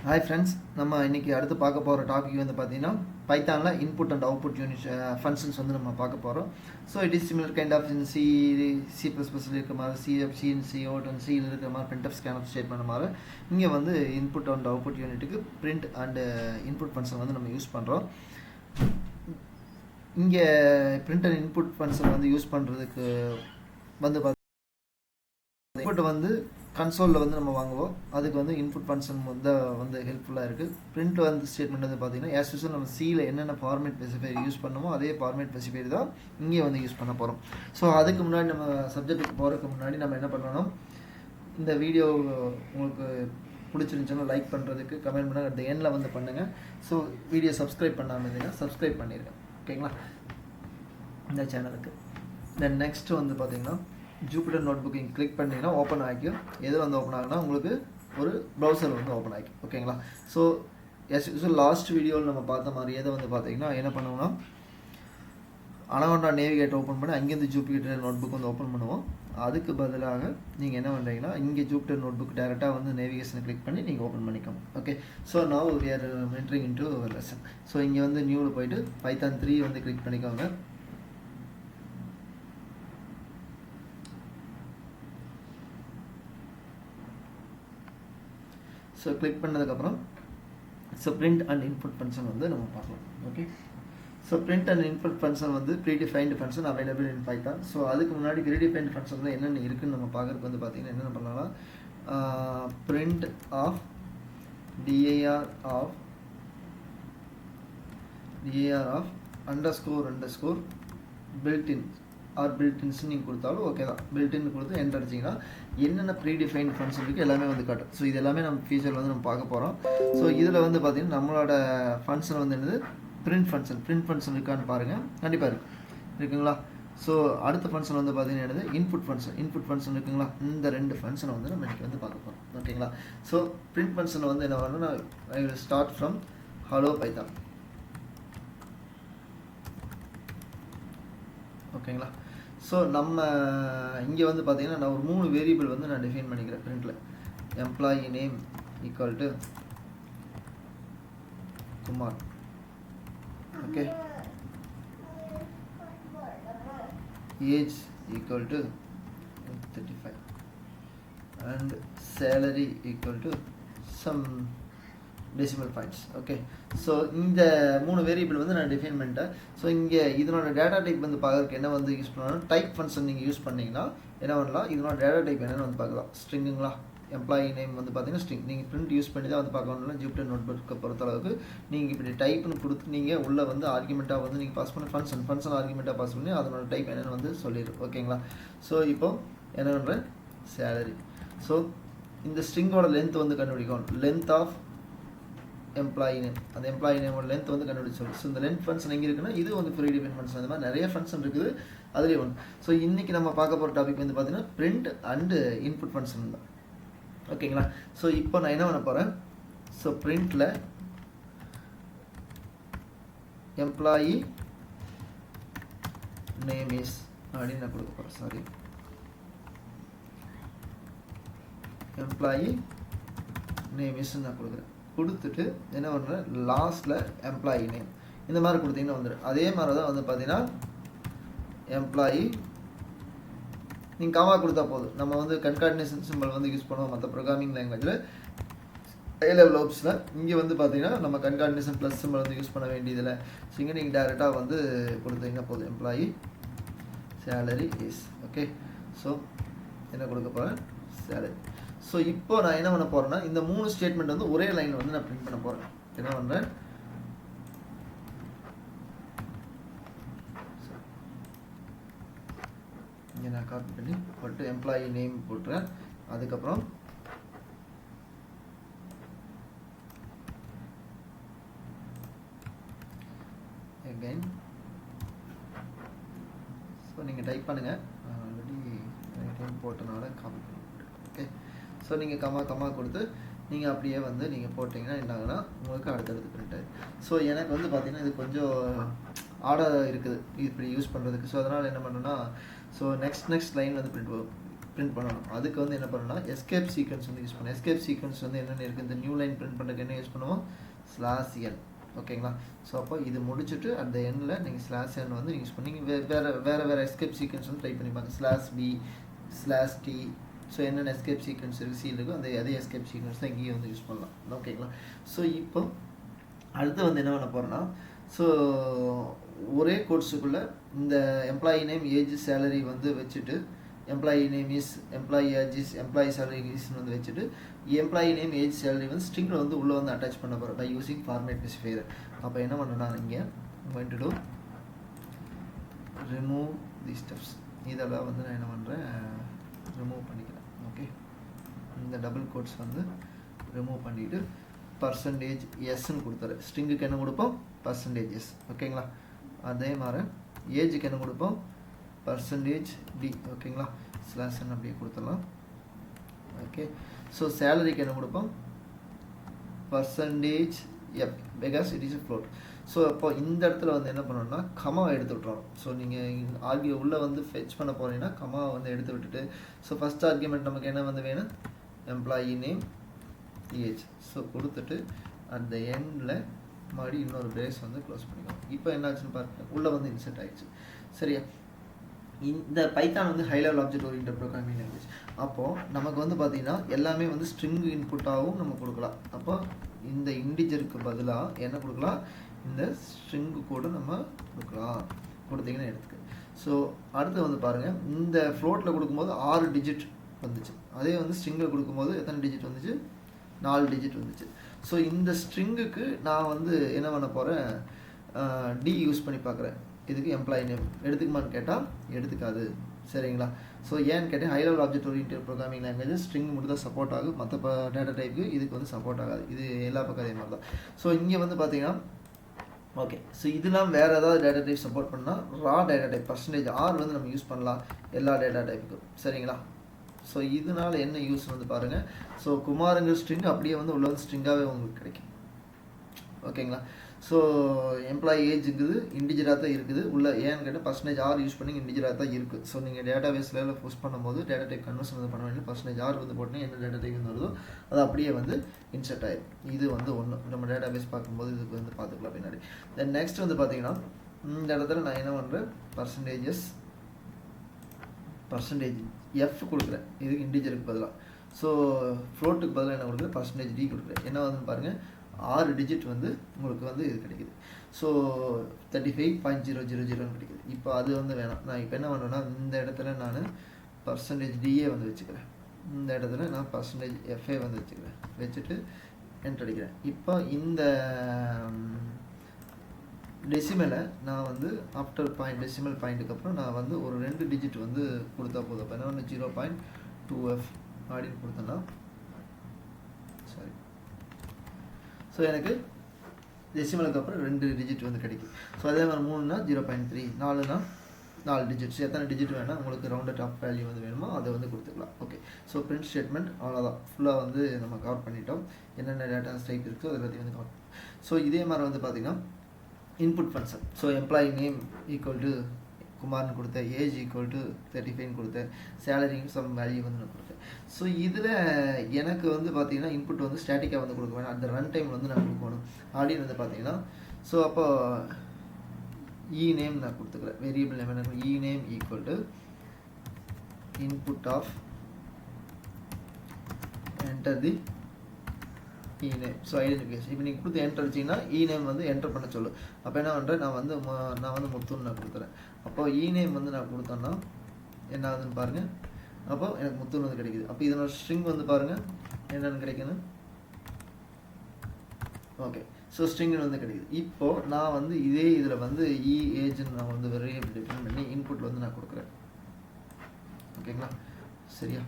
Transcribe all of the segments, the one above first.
Hi friends, நம்ம இன்றைக்கி அடுத்து பார்க்க போகிற டாபிக் வந்து பார்த்திங்கன்னா பைத்தானில் input and output unit functions வந்து நம்ம பார்க்க போகிறோம். So it is similar kind of in சி++ல் இருக்கிற மாதிரி சி அவுட் அண்ட் சியில் இருக்கிற மாதிரி print of scan of statement மாதிரி இங்கே வந்து இன்புட் அண்ட் அவுட்புட் யூனிட்டுக்கு பிரிண்ட் அண்டு இன்புட் ஃபங்க்ஷன் வந்து நம்ம யூஸ் பண்ணுறோம். இங்கே பிரிண்ட் அண்ட் இன்புட் ஃபங்க்ஷன் வந்து யூஸ் பண்ணுறதுக்கு வந்து இன்புட் வந்து கன்சோலில் வந்து நம்ம வாங்குவோம். அதுக்கு வந்து இன்புட் ஃபங்க்ஷன் வந்து ஹெல்ப்ஃபுல்லாக இருக்குது. பிரிண்ட் வந்து ஸ்டேட்மெண்ட் வந்து பார்த்திங்கன்னா ஆஸ் யூஸ்வல் நம்ம சியில் என்னென்ன ஃபார்மேட் ஸ்பெசிஃபையர் யூஸ் பண்ணுமோ அதே ஃபார்மேட் ஸ்பெசிஃபையர் தான் இங்கே வந்து யூஸ் பண்ண போகிறோம். ஸோ அதுக்கு முன்னாடி நம்ம சப்ஜெக்ட்டுக்கு போகிறதுக்கு முன்னாடி நம்ம என்ன பண்ணணும், இந்த வீடியோ உங்களுக்கு பிடிச்சிருந்துச்சுன்னா லைக் பண்ணுறதுக்கு கமெண்ட் பண்ணால் அட் எண்டில் வந்து பண்ணுங்கள். ஸோ வீடியோ சப்ஸ்கிரைப் பண்ணாமல் இருந்தீங்கன்னா சப்ஸ்கிரைப் பண்ணிடுங்க, ஓகேங்களா, இந்த சேனலுக்கு. தென் நெக்ஸ்ட்டு வந்து பார்த்திங்கன்னா ஜூபிட்டர் நோட்புக்கிங் கிளிக் பண்ணிங்கன்னா ஓப்பன் ஆகிக்கும். எது வந்து ஓப்பன் ஆகுனா உங்களுக்கு ஒரு ப்ரௌசர் வந்து ஓப்பன் ஆகிக்கும், ஓகேங்களா. ஸோ லாஸ்ட் வீடியோவில் நம்ம பார்த்த மாதிரி எதை வந்து பார்த்தீங்கன்னா என்ன பண்ணுவோம்னா அனகோண்டா நேவிகேட் ஓப்பன் பண்ணி அங்கேருந்து ஜூபிட்டர் நோட்புக் வந்து ஓப்பன் பண்ணுவோம். அதுக்கு பதிலாக நீங்கள் என்ன பண்ணுறீங்கன்னா இங்கே ஜூபிட்டர் நோட்புக் டேரெக்டாக வந்து நேவிகேஷனை கிளிக் பண்ணி நீங்கள் ஓப்பன் பண்ணிக்கோங்க. Okay, so now we are entering into lesson. So இங்கே வந்து நியூவில் போயிட்டு பைத்தான் 3 வந்து கிளிக் பண்ணிக்கோங்க. ஸோ கிளிக் பண்ணதுக்கப்புறம் பிரிண்ட் அண்ட் இன்புட் ஃபங்க்ஷன் வந்து நம்ம பார்க்கலாம். Okay, so print and input function வந்து predefined function available in Python. So அதுக்கு முன்னாடி ப்ரீடிஃபைன்டு ஃபங்க்ஷனில் என்னென்ன இருக்குதுன்னு நம்ம பார்க்குறதுக்கு வந்து பார்த்திங்கன்னா என்னென்ன பண்ணலாம், print of dir of underscore builtin or builtins நீங்கள் கொடுத்தாலும் ஓகே தான். பில்டின் கொடுத்து என்டர் அடிச்சிங்கன்னா என்னென்ன ப்ரீடிஃபைன் ஃபங்க்ஷன் இருக்குது எல்லாமே வந்து காட்டும். ஸோ இது எல்லாமே நம்ம ஃபியூச்சரில் வந்து நம்ம பார்க்க போகிறோம். ஸோ இதில் வந்து பார்த்திங்கன்னா நம்மளோட ஃபங்க்ஷன் வந்து என்னது, பிரிண்ட் ஃபங்க்ஷன் இருக்கான்னு பாருங்கள். கண்டிப்பாக இருக்குங்களா. ஸோ அடுத்த ஃபங்க்ஷன் வந்து பார்த்திங்கன்னா என்னது, இன்புட் ஃபங்க்ஷன் இருக்குங்களா. இந்த 2 ஃபங்க்ஷனை வந்து நம்ம இன்றைக்கி வந்து பார்க்க போகிறோம், ஓகேங்களா. ஸோ பிரிண்ட் ஃபங்க்ஷன் வந்து என்ன பண்ணணும்னா I will start from hello Python, ஓகேங்களா. ஸோ நம்ம இங்கே வந்து பார்த்திங்கன்னா நான் ஒரு 3 வேரியபிள் வந்து நான் டிஃபைன் பண்ணிக்கிறேன் பிரிண்டில். Employee name equal to Kumar, okay, age equal to 35 and salary equal to some decimal points. Okay, so இந்த 3 வேரியபிள் வந்து நான் டிஃபைன் பண்ணிட்டேன். ஸோ இங்கே இதனோட டேட்டா டைப் வந்து பார்க்குறதுக்கு என்ன வந்து யூஸ் பண்ணணும், டைப் ஃபங்க்ஷன் நீங்கள் யூஸ் பண்ணிங்கன்னா என்ன பண்ணலாம், இதனோட டேட்டா டைப் என்னென்னு வந்து பார்க்கலாம். ஸ்ட்ரிங்குங்களா, எம்ப்ளாயி நேம் வந்து பார்த்தீங்கன்னா ஸ்ட்ரிங். நீங்கள் பிரிண்ட் யூஸ் பண்ணி தான் வந்து பார்க்கணும்னா ஜூபிட்டர் நோட்புக்கை பொறுத்தளவுக்கு நீங்கள் இப்படி டைப்னு கொடுத்து நீங்கள் உள்ளே வந்து ஆர்குமெண்ட்டாக வந்து நீங்கள் பாஸ் பண்ணி ஃபங்க்ஷன் ஆர்குமெண்ட்டாக பாஸ் பண்ணி அதனோட டைப் என்னென்னு வந்து சொல்லிடும், ஓகேங்களா. ஸோ இப்போ என்ன பண்ணுறேன், சேலரி. ஸோ இந்த ஸ்ட்ரிங்கோட லென்த் வந்து கண்டுபிடிக்கும், லென்த் ஆஃப் எம்ப்ளாயி நேம். அந்த எம்ப்ளாயி நேமோட லென்த் வந்து கண்டுபிடிச்சோம். ஸோ இந்த லென்த் ஃபங்க்ஷன் எங்கே இருக்குன்னா இது வந்து ப்ரீ டிஃபைன் ஃபங்க்ஷன். அந்த மாதிரி நிறைய ஃபங்க்ஷன் இருக்குது, அதுலேயே ஒன்று. ஸோ இன்றைக்கி நம்ம பார்க்க போகிற டாபிக் வந்து பார்த்தீங்கன்னா பிரிண்ட் அண்டு இன்புட் ஃபங்க்ஷன் தான், ஓகேங்களா. ஸோ இப்போ நான் என்ன பண்ண போகிறேன், ஸோ பிரிண்டில் எம்ப்ளாயி நேம் இஸ் அப்படின்னு நான் கொடுக்க போகிறேன். சாரி, எம்ப்ளாயி நேம் இஸ் நான் கொடுக்குறேன். கொடுத்துட்டு என்ன பண்ணுறேன், லாஸ்ட்டில் எம்ப்ளாயி நேம் இந்த மாதிரி கொடுத்தீங்கன்னா வந்துடும். அதே மாதிரி தான் வந்து பார்த்தீங்கன்னா எம்ப்ளாயி நீங்கள் கமா கொடுத்தா போதும். நம்ம வந்து கன்கார்டினேஷன் சிம்பிள் வந்து யூஸ் பண்ணுவோம் மற்ற ப்ரோக்ராமிங் லாங்குவேஜில் A level ஓப்ஸில். இங்கே வந்து பார்த்தீங்கன்னா நம்ம கன்கார்டினேஷன் ப்ளஸ் சிம்பிள் வந்து யூஸ் பண்ண வேண்டியதில்லை. ஸோ இங்கே நீங்கள் டேரெக்டாக வந்து கொடுத்தீங்கன்னா போதும், employee salary is, okay. So என்ன கொடுக்க போகிறேன், சேலரி. ஸோ இப்போ நான் என்ன பண்ண போகிறேன்னா இந்த 3 ஸ்டேட்மெண்ட் வந்து ஒரே லைன் வந்து நான் பிரிண்ட் பண்ண போகிறேன். என்ன பண்ணுறேன், இங்கே நான் காப்பி பண்ணி போட்டு எம்ப்ளாயி நேம் போட்டுறேன். அதுக்கப்புறம் அகைன் ஸோ நீங்கள் டைப் பண்ணுங்கள், ஆல்ரெடி டைம் போட்டனால காப்பி பண்ணி, ஓகே. ஸோ நீங்கள் கமா கொடுத்து நீங்கள் அப்படியே வந்து நீங்கள் போட்டிங்கன்னா என்ன ஆகுனா உங்களுக்கு அடுத்தடுத்து பிரிண்ட் ஆகிடும். ஸோ எனக்கு வந்து பார்த்திங்கன்னா இது கொஞ்சம் ஆர்டர் இருக்குது இப்படி யூஸ் பண்ணுறதுக்கு. ஸோ அதனால் என்ன பண்ணுன்னா ஸோ நெக்ஸ்ட் லைன் வந்து பிரிண்ட் வரும். பிரிண்ட் பண்ணணும். அதுக்கு வந்து என்ன பண்ணணும்னா எஸ்கேப் சீக்வன்ஸ் வந்து யூஸ் பண்ணணும். எஸ்கேப் சீக்வன்ஸ் வந்து என்னென்ன இருக்குது, இந்த நியூ லைன் பிரிண்ட் பண்ணுறதுக்கு என்ன யூஸ் பண்ணுவோம், /n. ஓகேங்களா. ஸோ அப்போ இது முடிச்சுட்டு அந்த எண்ணில் நீங்கள் /n வந்து யூஸ் பண்ணி வேறு எஸ்கேப் சீக்வன்ஸ் வந்து ட்ரை பண்ணிப்பாங்க. /b/t. ஸோ என்னென்ன எஸ்கேப் சீக்வன்ஸ் இருக்குது, சி இருக்கும், அதே எஸ்கேப் சீக்வன்ஸ் தான் இங்கேயும் வந்து யூஸ் பண்ணலாம். ஓகேங்களா. ஸோ இப்போ அடுத்து வந்து என்ன பண்ண போகிறோன்னா, ஸோ ஒரே கோர்ஸுக்குள்ளே இந்த எம்ப்ளாயி நேம், ஏஜ், சேலரி வந்து வச்சுட்டு employee name is, employee age is, employee salary இஸ்ன்னு வந்து வச்சுட்டு எம்ப்ளாயி நேம், ஏஜ், சேலரி வந்து ஸ்ட்ரிங்கில் வந்து உள்ளே வந்து அட்டாச் பண்ண போகிறோம் பை யூஸிங் ஃபார்மேட் ஸ்பெசிஃபையர். அப்போ என்ன பண்ணணும்னா இங்கே going to do remove these steps. இதெல்லாம் வந்து நான் என்ன பண்ணுறேன், ரிமூவ் பண்ணிக்கிறேன். ஓகே, இந்த டபுள் கோட்ஸ் வந்து ரிமூவ் பண்ணிவிட்டு பர்சன்டேஜ் எஸ்ன்னு கொடுத்துறேன். ஸ்ட்ரிங்குக்கு என்ன கொடுப்போம், பர்சன்டேஜ் எஸ். ஓகேங்களா. அதே மாதிரி ஏஜுக்கு என்ன கொடுப்போம், பர்சன்டேஜ் டி. ஓகேங்களா. /n அப்படியே கொடுத்துடலாம். ஓகே. ஸோ சேலரிக்கு என்ன கொடுப்போம், percentage F, because it is a float. So அப்போ இந்த இடத்துல வந்து என்ன பண்ணணும்னா கமாவை எடுத்து விட்டுறோம். ஸோ நீங்கள் ஆர்கியூ உள்ளே வந்து ஃபெச் பண்ண போகிறீங்கன்னா கமாவை வந்து எடுத்து விட்டுட்டு, ஸோ ஃபஸ்ட் ஆர்கியூமெண்ட் நமக்கு என்ன வந்து வேணும், எம்ப்ளாயி நேம், ஏஜ். ஸோ கொடுத்துட்டு அந்த எண்டில் மறுபடியும் இன்னொரு பிரேஸ் வந்து க்ளோஸ் பண்ணிக்கணும். இப்போ என்னாச்சுன்னு பாருங்கள், உள்ளே வந்து இன்செர்ட் ஆகிடுச்சு. சரியா. இந்த பைத்தான் வந்து high level object oriented programming language. அப்போது நமக்கு வந்து பார்த்திங்கன்னா எல்லாமே வந்து ஸ்ட்ரிங் இன்புட்டாகவும் நம்ம கொடுக்கலாம். அப்போ இந்த இண்டிஜருக்கு பதிலாக என்ன கொடுக்கலாம், இந்த ஸ்ட்ரிங்கு கூட நம்ம கொடுக்கலாம். கொடுத்தீங்கன்னா எடுத்துக்கு. ஸோ அடுத்து வந்து பாருங்கள், இந்த ஃப்ளோட்டில் கொடுக்கும்போது 6 டிஜிட் வந்துச்சு. அதே வந்து ஸ்ட்ரிங்கில் கொடுக்கும்போது எத்தனை டிஜிட் வந்துச்சு, 4 டிஜிட் வந்துச்சு. ஸோ இந்த ஸ்ட்ரிங்குக்கு நான் வந்து என்ன பண்ண போகிறேன், டி யூஸ் பண்ணி பார்க்குறேன். இதுக்கு எம்ப்ளாயி நேம் எடுத்துக்குமான்னு கேட்டால் எடுத்துக்காது. சரிங்களா. ஸோ ஏன்னு கேட்டால் high level object oriented programming language string மட்டும் தான் சப்போர்ட் ஆகும், மற்ற டேட்டா டைப்புக்கு இதுக்கு வந்து சப்போர்ட் ஆகாது. இது எல்லா பக்கம் அதே மாதிரி தான். ஸோ இங்கே வந்து பார்த்தீங்கன்னா ஓகே, ஸோ இதெல்லாம் வேறு ஏதாவது டேட்டா டைப் சப்போர்ட் பண்ணால் ரா டேட்டா டைப் %r வந்து நம்ம யூஸ் பண்ணலாம் எல்லா டேட்டா டைப்புக்கும். சரிங்களா. ஸோ இதனால என்ன யூஸ் வந்து பாருங்கள், ஸோ குமாருங்கிற ஸ்ட்ரிங் அப்படியே வந்து உள்ள வந்து ஸ்ட்ரிங்காகவே உங்களுக்கு கிடைக்கும். ஓகேங்களா. ஸோ எம்ப்ளாயி ஏஜுங்குது இண்டிஜராக தான் இருக்குது உள்ள. ஏன்னு கேட்டால் %r யூஸ் பண்ணி இண்டிஜராக தான் இருக்குது. ஸோ நீங்கள் டேட்டா பேஸில் புஷ் பண்ணும்போது டேட்டா டைப் கன்வர்ஷன் வந்து பண்ண வேண்டிய %r வந்து போட்டிங்கன்னா என்ன டேட்டா டைப் வந்து வருதோ அது அப்படியே வந்து இன்செர்ட் ஆகிடும். இது வந்து ஒன்று நம்ம டேட்டா பேஸ் பார்க்கும்போது இதுக்கு வந்து பார்த்துக்கலாம் பின்னாடி. தென் நெக்ஸ்ட் வந்து பார்த்தீங்கன்னா இந்த இடத்துல நான் என்ன பண்ணுறேன், பர்சன்டேஜ் எஃப் கொடுக்குறேன். இதுக்கு இண்டிஜருக்கு பதிலாக. ஸோ ஃப்ளோட்டுக்கு பதிலாக என்ன கொடுக்குறேன், பர்சன்டேஜ் டி கொடுக்குறேன். என்ன வந்து பாருங்கள், 6 டிஜிட் வந்து உங்களுக்கு வந்து இது கிடைக்குது. ஸோ 35.000 கிடைக்குது. இப்போ அது வந்து வேணாம். நான் இப்போ என்ன பண்ணுவேன்னா இந்த இடத்துல நான் பர்சன்டேஜ் டிஏ வந்து வச்சுக்கிறேன். இந்த இடத்துல நான் பர்சன்டேஜ் எஃப்ஏ வந்து வச்சுக்கிறேன். வச்சுட்டு என்டர் அடிக்கிறேன். இப்போ இந்த டெசிமலை நான் வந்து ஆஃப்டர் பாயிண்ட், டெசிமல் பாயிண்ட்டுக்கு அப்புறம் நான் வந்து ஒரு 2 டிஜிட் வந்து கொடுத்தா போதும். அப்போ என்ன ஒன்று 0.2f அப்படின்னு கொடுத்தேன்னா சாரி. ஸோ எனக்கு டெசிமலுக்கு அப்புறம் 2 டிஜிட் வந்து கிடைக்கும். ஸோ அதே மாதிரி 3னா 0.3, 4னா 4 டிஜிட்ஸ். எத்தனை டிஜிட் வேணால் உங்களுக்கு ரவுண்டட் ஆஃப் வேல்யூ வந்து வேணுமோ அதை வந்து கொடுத்துக்கலாம். ஓகே. ஸோ பிரிண்ட் ஸ்டேட்மெண்ட் அவ்வளோதான், ஃபுல்லாக வந்து நம்ம கவர் பண்ணிட்டோம். என்னென்ன டேட்டா டைப் இருக்கோ அதை பற்றி வந்து கவர். ஸோ இதே மாதிரி வந்து பார்த்திங்கன்னா input function. So employee name equal to குமார்னு கொடுத்தேன், ஏஜ் ஈக்குவல் டு 35 கொடுத்தேன், சேலரி சம் வேல்யூ வந்து நான் கொடுத்தேன். ஸோ இதில் எனக்கு வந்து பார்த்தீங்கன்னா இன்புட் வந்து ஸ்டாட்டிக்காக வந்து கொடுக்க வேணாம், அந்த ரன் டைம் வந்து நான் கொடுக்கணும் அப்படின்னு வந்து பார்த்தீங்கன்னா. ஸோ அப்போ இ நேம் நான் கொடுத்துக்கிறேன். வேரியபிள் நேம் என்ன, e name equal to input of enter the e name. So identification. இப்போ நீங்கள் கொடுத்து என்டர் அடிச்சிங்கன்னா இ நேம் வந்து என்டர் பண்ண சொல்லு. அப்போ என்ன பண்ணுறேன், நான் வந்து முத்துன்னு நான் கொடுத்துறேன். அப்போ இ நேம் வந்து நான் கொடுத்தேன்னா என்ன ஆகுதுன்னு பாருங்கள். அப்போ எனக்கு முத்துன்னு வந்து கிடைக்குது. அப்போ இதனோட ஸ்ட்ரிங் வந்து பாருங்கள் என்னென்னு கிடைக்கணும். ஓகே. ஸோ ஸ்ட்ரிங்னு வந்து கிடைக்குது. இப்போது நான் வந்து இதே இதில் வந்து இ ஏஜ்னு நான் வந்து வேரியபிள் டிஃபைன் பண்ணி இன்புட்டில் வந்து நான் கொடுக்குறேன். ஓகேங்களா. சரியா.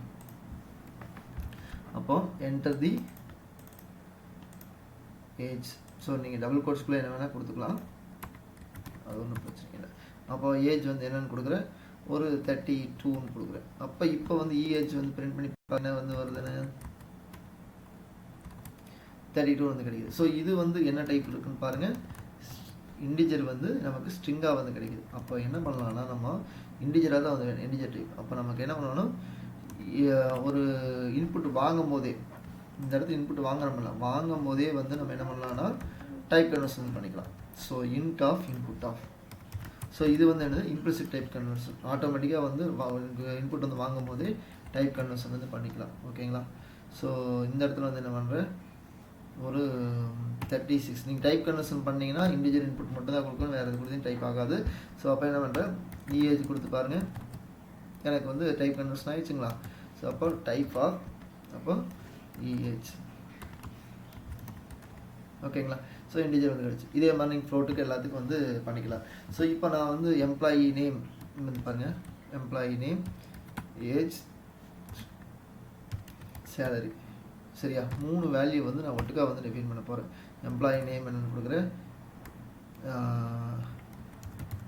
அப்போது என்டர் தி ஏஜ். ஸோ நீங்கள் டபுள் கோட்ஸ்குள்ளே என்ன வேணால் கொடுத்துக்கலாம், அது ஒன்றும் பிரச்சனை இல்லை. அப்போ ஏஜ் வந்து என்னென்னு கொடுக்குறேன், ஒரு 32ன்னு கொடுக்குறேன். அப்போ இப்போ வந்து ஏஜ் வந்து பிரிண்ட் பண்ணி என்ன வந்து வருதுன்னு 32 வந்து கிடைக்குது. ஸோ இது வந்து என்ன டைப் இருக்குன்னு பாருங்கள், இண்டிஜர் வந்து நமக்கு ஸ்ட்ரிங்காக வந்து கிடைக்குது. அப்போ என்ன பண்ணலாம்னா நம்ம இண்டிஜராக தான் வந்து வேணும், இண்டிஜர் டைப். அப்போ நமக்கு என்ன பண்ணணும், ஒரு இன்புட் வாங்கும் போதே, இந்த இடத்துல இன்புட் வாங்குறோம்ல, வாங்கும் போதே வந்து நம்ம என்ன பண்ணலாம்னா டைப் கன்வர்ஷன் பண்ணிக்கலாம். So int of input of. So இது வந்து என்னது இம்ப்ளிசிட் டைப் கன்வர்ஷன். ஆட்டோமேட்டிக்காக வந்து இன்புட் வந்து வாங்கும் போதே டைப் கன்வர்ஷன் வந்து பண்ணிக்கலாம். ஓகேங்களா? ஸோ இந்த இடத்துல வந்து என்ன பண்ணுறேன், ஒரு 36 நீங்கள் டைப் கன்வர்ஷன் பண்ணிங்கன்னா இன்டிஜர் இன்புட் மட்டும் தான் கொடுக்கணும், வேறு எது கொடுத்து டைப் ஆகாது. ஸோ அப்போ என்ன பண்ணுறேன், இஏஜ் கொடுத்து பாருங்கள், எனக்கு வந்து டைப் கன்வர்ஷன் ஆகிடுச்சுங்களா. ஸோ அப்போ டைப் ஆஃப், அப்போ இஏஜ். ஓகேங்களா? ஸோ இன்டிஜர் வந்து கிடச்சி. இதே மாதிரி நீங்கள் ஃப்ளோட்டுக்கு எல்லாத்துக்கும் வந்து பண்ணிக்கலாம். ஸோ இப்போ நான் வந்து எம்ப்ளாயி நேம் வந்து பாருங்கள், எம்ப்ளாயி நேம், ஏஜ், சேலரி. சரியா? 3 வேல்யூ வந்து நான் ஒட்டுக்காக வந்து டிஃபைன் பண்ண போகிறேன். எம்ப்ளாயி நேம் என்னென்னு கொடுக்குறேன்,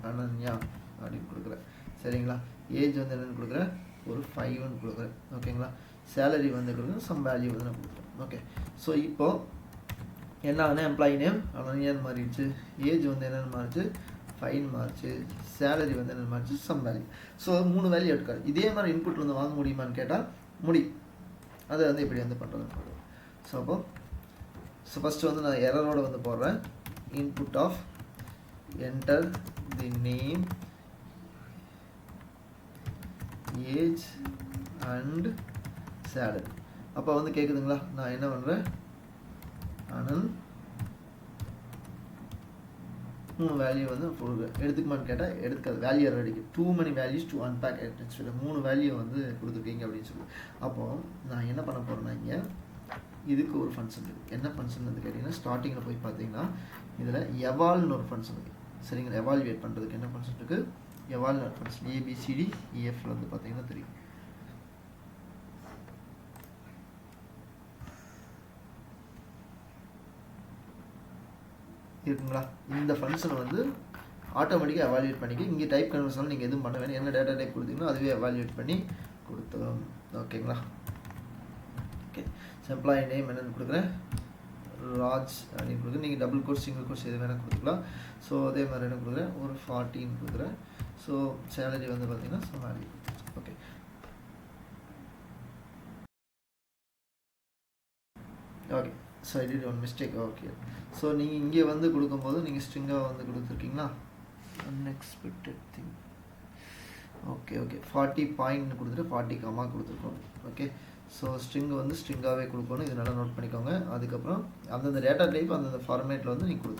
அனன்யா அப்படின்னு கொடுக்குறேன். சரிங்களா? ஏஜ் வந்து என்னென்னு கொடுக்குறேன், ஒரு 5ன்னு கொடுக்குறேன். ஓகேங்களா? சேலரி வந்து கொடுக்குறேன், சம் வேல்யூ வந்து நான் கொடுக்குறேன். ஓகே. ஸோ இப்போது என்ன ஆகுனா எம்ப்ளாயி நேம் அனன்யான்னு மாறிடுச்சு, ஏஜ் வந்து என்னென்னு மாறிச்சு, 5 மாறிச்சு, சேலரி வந்து என்னென்னு மாறிச்சு, சம் வேல்யூ. ஸோ 3 வேல்யூ எடுக்காது. இதே மாதிரி இன்புட் வந்து வாங்க முடியுமான்னு கேட்டால் முடியும். அதை வந்து இப்படி வந்து பண்ணுறது. ஸோ அப்போ ஃபஸ்ட்டு வந்து நான் எரரோடு வந்து போடுறேன், input of enter the name, age and salary. அப்போ வந்து கேட்குதுங்களா, நான் என்ன பண்ணுறேன், அனன் 3 வேல்யூ வந்து கொடுக்குறேன். எடுத்துக்குமான்னு கேட்டால் எடுத்துக்காது, வேல்யூ ரெடிக்கு too many values to unpack ஆகிடுச்சு. 3 வேல்யூ வந்து கொடுத்துருக்கீங்க அப்படின்னு சொல்லி. அப்போது நான் என்ன பண்ண போகிறேன்னா, இங்கே இதுக்கு ஒரு ஃபங்க்ஷன் இருக்குது. என்ன ஃபங்க்ஷன் வந்து கேட்டிங்கன்னா, ஸ்டார்டிங்கில் போய் பார்த்தீங்கன்னா இதில் எவால்னு ஒரு ஃபங்க்ஷன் இருக்குது. சரிங்களா? எவால்வேட் பண்ணுறதுக்கு என்ன ஃபங்க்ஷன் இருக்குது, எவால்னு ஒரு ஃபங்க்ஷன். ஏபிசிடி இஎஃப்ல வந்து பார்த்தீங்கன்னா தெரியும். இருக்குங்களா? இந்த ஃபங்க்ஷனை வந்து ஆட்டோமேட்டிக்காக எவால்யூட் பண்ணிக்க. இங்கே டைப் கன்வர்ஷன் நீங்கள் எதுவும் பண்ண வேணும், என்ன டேட்டா டைப் கொடுத்தீங்கன்னா அதுவே எவால்யூட் பண்ணி கொடுத்துரும். ஓகேங்களா? ஓகே. எம்ப்ளாயி நேம் என்னென்னு கொடுக்குறேன், ராஜ் அப்படின்னு கொடுக்குறேன். நீங்கள் டபுள் கோர்ஸ் சிங்கிள் கோர்ஸ் எது வேணால் கொடுத்துக்கலாம். ஸோ அதே மாதிரி என்ன கொடுக்குறேன், ஒரு 40ன்னு கொடுக்குறேன். ஸோ சேலரி வந்து பார்த்தீங்கன்னா value. Okay. Okay. So I did one mistake. Okay. So நீங்கள் இங்கே வந்து கொடுக்கும்போது நீங்கள் ஸ்ட்ரிங்காக வந்து கொடுத்துருக்கீங்களா, அன்எக்ஸ்பெக்டட் திங். ஓகே. ஓகே. 40 பாயிண்ட்னு கொடுத்துட்டு 40 கமா கொடுத்துருக்கோம். ஓகே. ஸோ ஸ்ட்ரிங் வந்து ஸ்ட்ரிங்காகவே கொடுக்கணும், இது நல்லா நோட் பண்ணிக்கோங்க. அதுக்கப்புறம் அந்தந்த டேட்டா டைப் அந்தந்த ஃபார்மேட்டில் வந்து நீங்கள்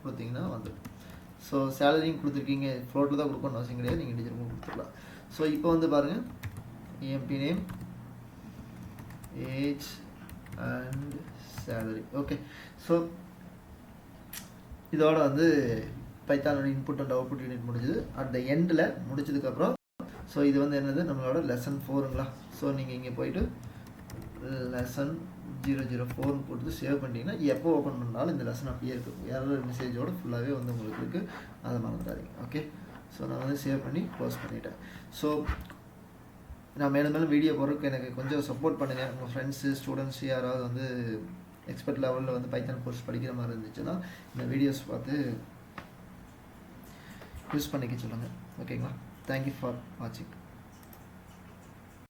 கொடுத்தீங்கன்னா வந்து. ஸோ சேலரியும் கொடுத்துருக்கீங்க, ஃப்ளோட்டில் தான் கொடுக்கணும்னு அவசியம் கிடையாது, நீங்கள் இன்டிஜர் கொடுத்துக்கலாம். ஸோ இப்போ வந்து பாருங்கள், MP name, age and salary. Okay. So இதோட வந்து பைத்தானோட இன்புட் அண்ட் அவுட்புட் யூனிட் முடிஞ்சுது. அட் த எண்டில் முடிச்சதுக்கப்புறம் ஸோ இது வந்து என்னது, நம்மளோட லெசன் 4ங்களா. ஸோ நீங்கள் இங்கே போயிட்டு லெசன் 004 போட்டு சேவ் பண்ணிட்டீங்கன்னா எப்போ ஓப்பன் பண்ணாலும் இந்த லெசன் அப்படியே இருக்கும், எரர் மெசேஜோட ஃபுல்லாகவே வந்து உங்களுக்கு இருக்குது, அதை மறந்துடாதீங்க. ஓகே. ஸோ நான் வந்து சேவ் பண்ணி க்ளோஸ் பண்ணிட்டேன். ஸோ நான் மேலும் வீடியோ போகிறதுக்கு எனக்கு கொஞ்சம் சப்போர்ட் பண்ணுங்கள். உங்கள் ஃப்ரெண்ட்ஸு ஸ்டூடெண்ட்ஸ் யாராவது வந்து எக்ஸ்பர்ட் லெவலில் வந்து பைத்தான் கோர்ஸ் படிக்கிற மாதிரி இருந்துச்சுன்னா இந்த வீடியோஸ் பார்த்து யூஸ் பண்ணிக்க சொல்லுங்கள். ஓகேங்களா? தேங்க்யூ ஃபார் வாட்சிங்.